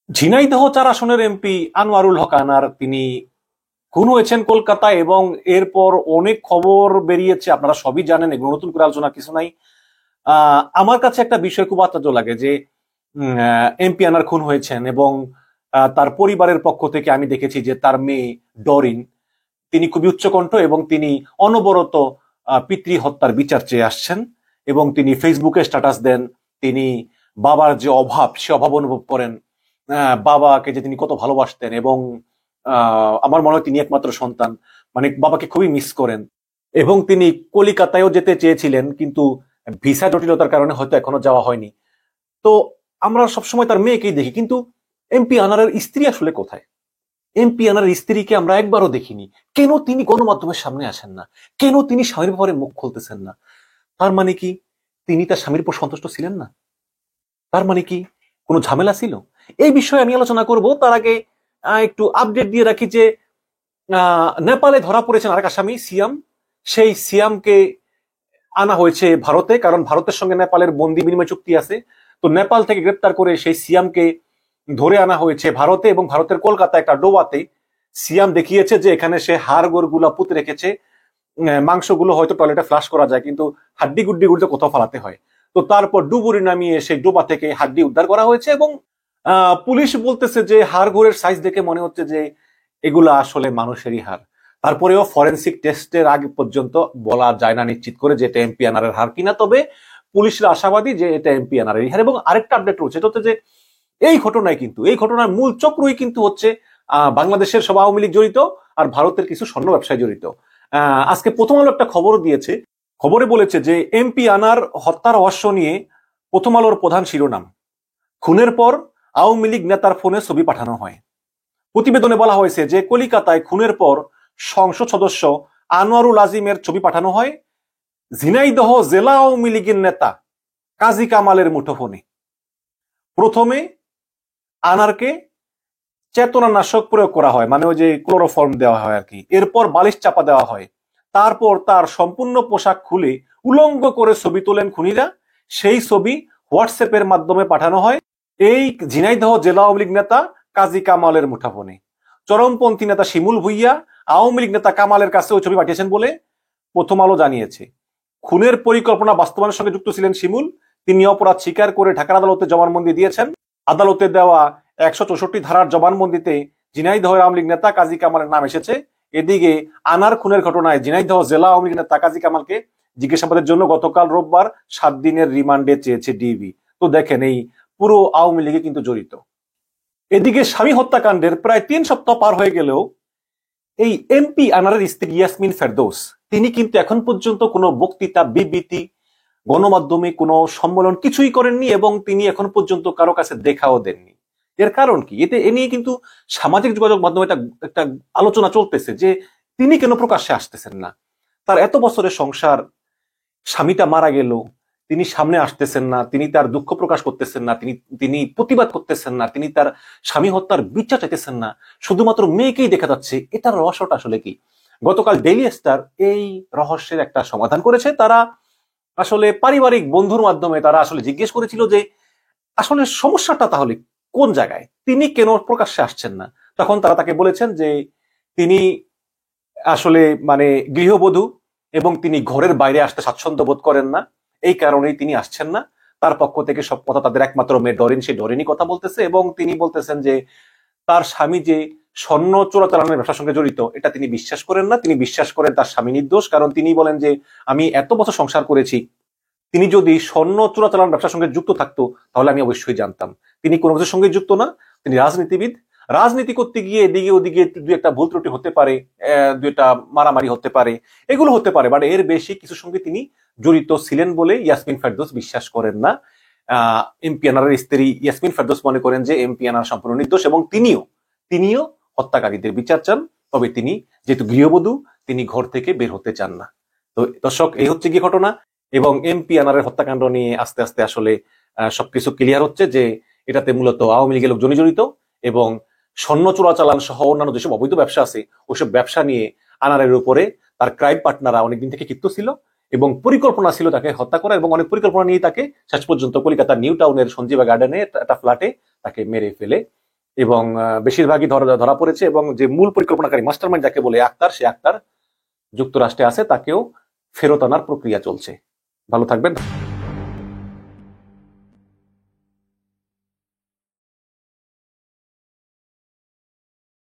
ঝিনাইদহ 4 আসনের এমপি আনোয়ারুল হক আনার তিনি খুন হয়েছেন কলকাতায়, এবং এরপর অনেক খবর বেরিয়েছে, আপনারা সবই জানেন, এগুলো নতুন করে আলোচনা কিছু নাই। আমার কাছে একটা বিষয় খুব আশ্চর্য লাগে যে এমপি আনার খুন হয়েছেন, এবং তার পরিবারের পক্ষ থেকে আমি দেখেছি যে তার মেয়ে ডরিন, তিনি খুবই উচ্চকণ্ঠ এবং তিনি অনবরত পিতৃ হত্যার বিচার চেয়ে আসছেন, এবং তিনি ফেসবুকে স্ট্যাটাস দেন। তিনি বাবার যে অভাব, সে অভাব অনুভব করেন। বাবাকে যে তিনি কত ভালোবাসতেন, এবং আমার মনে হয় তিনি একমাত্র সন্তান, মানে বাবাকে খুবই মিস করেন। এবং তিনি কলিকাতায়ও যেতে চেয়েছিলেন, কিন্তু ভিসা জটিলতার কারণে হয়তো এখনো যাওয়া হয়নি। তো আমরা সবসময় তার মেয়েকেই দেখি, কিন্তু এমপি আনারের স্ত্রী আসলে কোথায়? এমপি আনার স্ত্রীকে আমরা একবারও দেখিনি। কেন তিনি গণমাধ্যমের সামনে আসেন না? কেন তিনি স্বামীর ব্যাপারে মুখ খুলতেছেন না? তার মানে কি তিনি তার স্বামীর উপর সন্তুষ্ট ছিলেন না? তার মানে কি কোনো ঝামেলা ছিল? এই বিষয়ে আমি আলোচনা করব। তার আগে একটু আপডেট দিয়ে রাখি যে নেপালে ধরা পড়েছেন আরেক আসামি সিয়াম। সেই সিয়ামকে আনা হয়েছে ভারতে, কারণ ভারতের সঙ্গে নেপালের বন্দি বিনিময় চুক্তি আছে। তো নেপাল থেকে গ্রেপ্তার করে সেই সিয়ামকে ধরে আনা হয়েছে ভারতে, এবং ভারতের কলকাতা একটা ডোবাতে সিয়াম দেখিয়েছে যে এখানে সে হাড় গোড় গুলা পুঁতে রেখেছে। মাংসগুলো হয়তো টয়লেটে ফ্লাশ করা যায়, কিন্তু হাড্ডি গুড্ডি গুলো কোথাও ফালাতে হয়। তো তারপর ডুবুরি নামিয়ে সেই ডোবা থেকে হাড্ডি উদ্ধার করা হয়েছে, এবং পুলিশ বলতেছে যে হাড় গোড়ের সাইজ দেখে মনে হচ্ছে যে এগুলা আসলে মানুষেরই হাড়। তারপরেও ফরেন্সিক টেস্টের আগে পর্যন্ত বলা যায় না নিশ্চিত করে যে এটা এমপি আনারের হাড় কিনা। তবে পুলিশের আশাবাদী যে এটা এমপি আনারের হাড়। এবং আরেকটা আপডেট রয়েছে, এটা হচ্ছে যে এই ঘটনায় কিন্তু, এই ঘটনার মূল চক্রই কিন্তু হচ্ছে বাংলাদেশের সব আওয়ামী লীগ জড়িত, আর ভারতের কিছু স্বর্ণ ব্যবসায় জড়িত। আজকে প্রথম আলো একটা খবর দিয়েছে, খবরে বলেছে যে এমপি আনার হত্যার রহস্য নিয়ে প্রথম আলোর প্রধান শিরোনাম, খুনের পর আওয়ামী লীগ নেতার ফোনে ছবি পাঠানো হয়। প্রতিবেদনে বলা হয়েছে যে কলিকাতায় খুনের পর সংসদ সদস্য আনোয়ারুল আজিমের ছবি পাঠানো হয় ঝিনাইদহ জেলা আওয়ামী লীগের নেতা কাজী কামালের মুঠোফোনে। প্রথমে আনারকে চেতনানাশক প্রয়োগ করা হয়, মানে ওই যে ক্লোরোফর্ম দেওয়া হয় আর কি। এরপর বালিশ চাপা দেওয়া হয়। তারপর তার সম্পূর্ণ পোশাক খুলে উলঙ্গ করে ছবি তোলেন খুনিরা। সেই ছবি হোয়াটসঅ্যাপের মাধ্যমে পাঠানো হয় এই ঝিনাইদহ জেলা আওয়ামী লীগ নেতা কাজী কামালের মুঠোফোনে। চরমপন্থী নেতা শিমুল ভুইয়া আওয়ামী লীগ নেতা কামালের কাছে ওই ছবি পাঠিয়েছেন বলে প্রথম আলো জানিয়েছে। খুনের পরিকল্পনা বাস্তবায়নের সঙ্গে যুক্ত ছিলেন শিমুল। তিনি অপরাধ স্বীকার করে ঢাকার আদালতে জবানবন্দি দিয়েছেন। আদালতে দেওয়া 164 ধারার জবানবন্দিতে ঝিনাইদহ আওয়ামী লীগ নেতা কাজী কামালের নাম এসেছে। এদিকে আনার খুনের ঘটনায় ঝিনাইদহ জেলা আওয়ামী লীগ নেতা কাজী কামালকে জিজ্ঞাসাবাদের জন্য গতকাল রোববার 7 দিনের রিমান্ডে চেয়েছে ডিবি। তো দেখেন, এই পুরো আওয়ামী লীগে কিন্তু জড়িত। এদিকে স্বামী হত্যাকাণ্ডের প্রায় 3 সপ্তাহ পার হয়ে গেলেও এই এমপি আনারের স্ত্রী ইয়াসমিন ফেরদৌস, তিনি কিন্তু এখন পর্যন্ত কোনো বক্তৃতা, বিবৃতি, গণমাধ্যমে কোনো সম্মেলন কিছুই করেননি, এবং তিনি এখন পর্যন্ত কারো কাছে দেখাও দেননি। এর কারণ কি? এ নিয়ে কিন্তু সামাজিক যোগাযোগ মাধ্যমে একটা আলোচনা চলতেছে যে তিনি কেন প্রকাশ্যে আসতেছেন না। তার এত বছরের সংসার, স্বামীটা মারা গেল, তিনি সামনে আসতেছেন না, তিনি তার দুঃখ প্রকাশ করতেছেন না, তিনি প্রতিবাদ করতেছেন না, তিনি তার স্বামী হত্যার বিচার চাইতেছেন না, শুধুমাত্র মেয়েকেই দেখা যাচ্ছে। এটার রহস্যটা আসলে কি? গতকাল ডেইলি স্টার এই রহস্যের একটা সমাধান করেছে। তারা আসলে পারিবারিক বন্ধুর মাধ্যমে তারা আসলে জিজ্ঞেস করেছিল যে আসলে সমস্যাটা তাহলে কোন জায়গায়, তিনি কেন প্রকাশ্যে আসছেন না। তখন তারা তাকে বলেছেন যে তিনি আসলে মানে গৃহবধূ, এবং তিনি ঘরের বাইরে আসতে স্বাচ্ছন্দ্য বোধ করেন না, এই কারণেই তিনি আসছেন না। তার পক্ষ থেকে সব কথা তাদের একমাত্র মেয়ে ডরিন, সেই ডরিনই কথা বলতেছে, এবং তিনি বলতেছেন যে তার স্বামী যে স্বর্ণ চোরাচালানের ব্যবসার সঙ্গে জড়িত এটা তিনি বিশ্বাস করেন না। তিনি বিশ্বাস করেন তার স্বামী নির্দোষ, কারণ তিনি বলেন যে আমি এত বছর সংসার করেছি, তিনি যদি স্বর্ণ চোরাচালান ব্যবসার সঙ্গে যুক্ত থাকতো তাহলে আমি অবশ্যই জানতাম। তিনি কোনো কিছুর সঙ্গে যুক্ত না, তিনি রাজনীতিবিদ। রাজনীতি করতে গিয়ে এদিকে ওদিকে দু একটা ভুল ত্রুটি হতে পারে, দু একটা মারামারি হতে পারে, এগুলো হতে পারে, বাট এর বেশি কিছুর সঙ্গে তিনি জড়িত ছিলেন বলে ইয়াসমিন ফেরদৌস বিশ্বাস করেন না। এমপি আনারের স্ত্রী ইয়াসমিন ফেরদৌস মনে করেন যে এমপি আনার সম্পূর্ণ নির্দোষ, এবং তিনিও হত্যাকারীদের বিচার চান। তবে তিনি যেহেতু গৃহবধূ, তিনি ঘর থেকে বের হতে চান না। তো দর্শক, এই হচ্ছে কি ঘটনা। এবং এমপি আনারের হত্যাকাণ্ড নিয়ে আস্তে আস্তে আসলে সবকিছু ক্লিয়ার হচ্ছে যে এটাতে মূলত আওয়ামী লীগের লোকজনই জড়িত, এবং স্বর্ণ চোরাচালান সহ অন্যান্য যেসব অবৈধ ব্যবসা আছে ওইসব ব্যবসা নিয়ে আনারের উপরে তার ক্রাইম পার্টনাররা অনেকদিন থেকে ক্ষিপ্ত ছিল, এবং পরিকল্পনা ছিল তাকে হত্যা করা, এবং অনেক পরিকল্পনা নিয়ে তাকে শেষ পর্যন্ত কলকাতার নিউ টাউনের সঞ্জীবা গার্ডেনে একটা ফ্ল্যাটে তাকে মেরে ফেলে এবং বেশিরভাগই ধরা পড়েছে, এবং যে মূল পরিকল্পনাকারী মাস্টারমাইন্ড যাকে বলে আক্তার, সে আক্তার যুক্তরাষ্ট্রে আছে, তাকেও ফেরত আনার প্রক্রিয়া চলছে। ভালো থাকবেন।